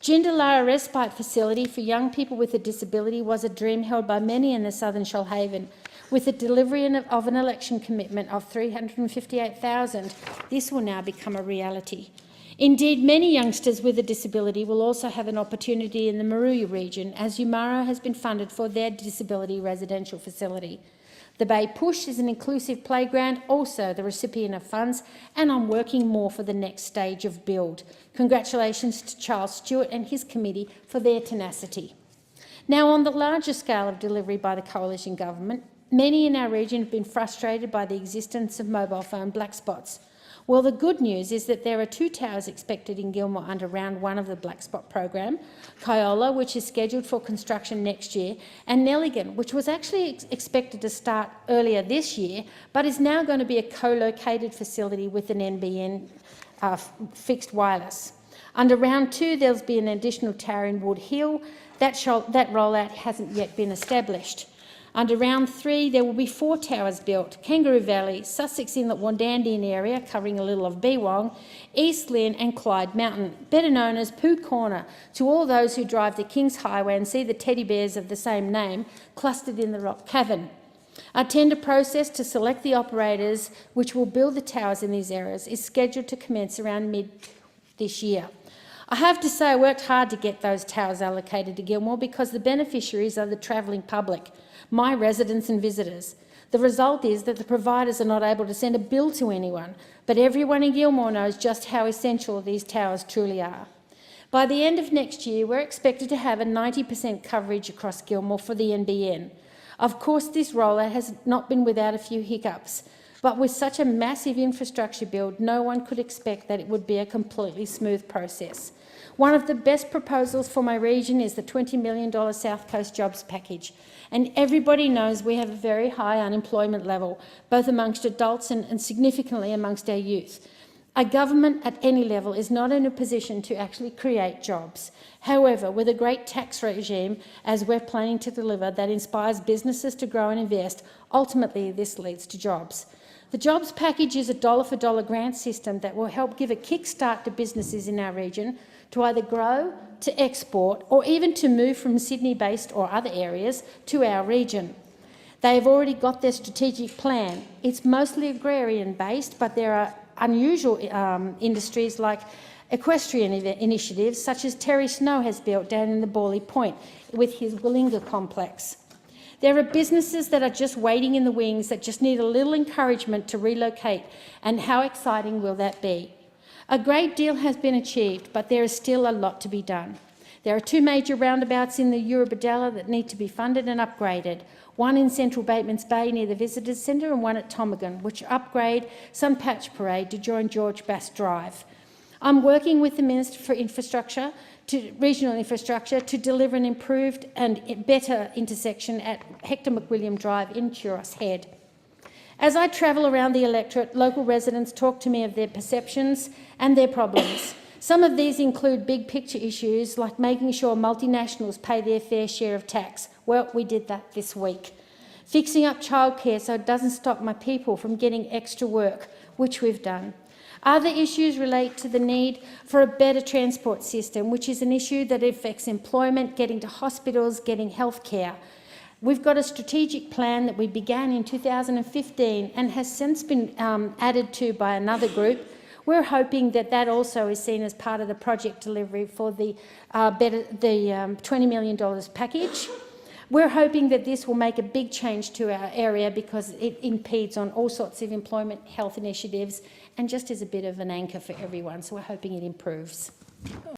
Jindalara Respite Facility for young people with a disability was a dream held by many in the southern Shoalhaven. With the delivery of an election commitment of $358,000, this will now become a reality. Indeed, many youngsters with a disability will also have an opportunity in the Maruya region, as Umaro has been funded for their disability residential facility. The Bay Push is an inclusive playground, also the recipient of funds, and I'm working more for the next stage of build. Congratulations to Charles Stewart and his committee for their tenacity. Now, on the larger scale of delivery by the Coalition Government, many in our region have been frustrated by the existence of mobile phone black spots. Well, the good news is that there are 2 towers expected in Gilmore under round 1 of the Black Spot program, Kyola, which is scheduled for construction next year, and Nelligan, which was actually expected to start earlier this year, but is now going to be a co-located facility with an NBN fixed wireless. Under round 2, there'll be an additional tower in Wood Hill. That rollout hasn't yet been established. Under round 3, there will be 4 towers built: Kangaroo Valley, Sussex Inlet Wandandian area, covering a little of Beewong, East Lynn and Clyde Mountain, better known as Pooh Corner, to all those who drive the Kings Highway and see the teddy bears of the same name clustered in the rock cavern. A tender process to select the operators which will build the towers in these areas is scheduled to commence around mid this year. I have to say I worked hard to get those towers allocated to Gilmore because the beneficiaries are the travelling public, my residents and visitors. The result is that the providers are not able to send a bill to anyone, but everyone in Gilmore knows just how essential these towers truly are. By the end of next year, we're expected to have a 90% coverage across Gilmore for the NBN. Of course, this rollout has not been without a few hiccups, but with such a massive infrastructure build, no one could expect that it would be a completely smooth process. One of the best proposals for my region is the $20 million South Coast Jobs Package, and everybody knows we have a very high unemployment level, both amongst adults and significantly amongst our youth. A government at any level is not in a position to actually create jobs. However, with a great tax regime, as we're planning to deliver, that inspires businesses to grow and invest, ultimately this leads to jobs. The Jobs Package is a dollar-for-dollar grant system that will help give a kickstart to businesses in our region to either grow, to export, or even to move from Sydney-based or other areas to our region. They have already got their strategic plan. It's mostly agrarian-based, but there are unusual industries like equestrian initiatives, such as Terry Snow has built down in the Borley Point with his Willinga complex. There are businesses that are just waiting in the wings that just need a little encouragement to relocate, and how exciting will that be? A great deal has been achieved, but there is still a lot to be done. There are 2 major roundabouts in the Eurobodalla that need to be funded and upgraded, one in Central Bateman's Bay near the Visitors Centre and one at Tomagon, which upgrade Sunpatch Parade to join George Bass Drive. I'm working with the Minister for Regional Infrastructure to deliver an improved and better intersection at Hector McWilliam Drive in Turos Head. As I travel around the electorate, local residents talk to me of their perceptions and their problems. Some of these include big picture issues like making sure multinationals pay their fair share of tax. Well, we did that this week. Fixing up childcare so it doesn't stop my people from getting extra work, which we've done. Other issues relate to the need for a better transport system, which is an issue that affects employment, getting to hospitals, getting health care. We've got a strategic plan that we began in 2015 and has since been added to by another group. We're hoping that that also is seen as part of the project delivery for the $20 million package. We're hoping that this will make a big change to our area because it impedes on all sorts of employment, health initiatives, and just is a bit of an anchor for everyone. So we're hoping it improves.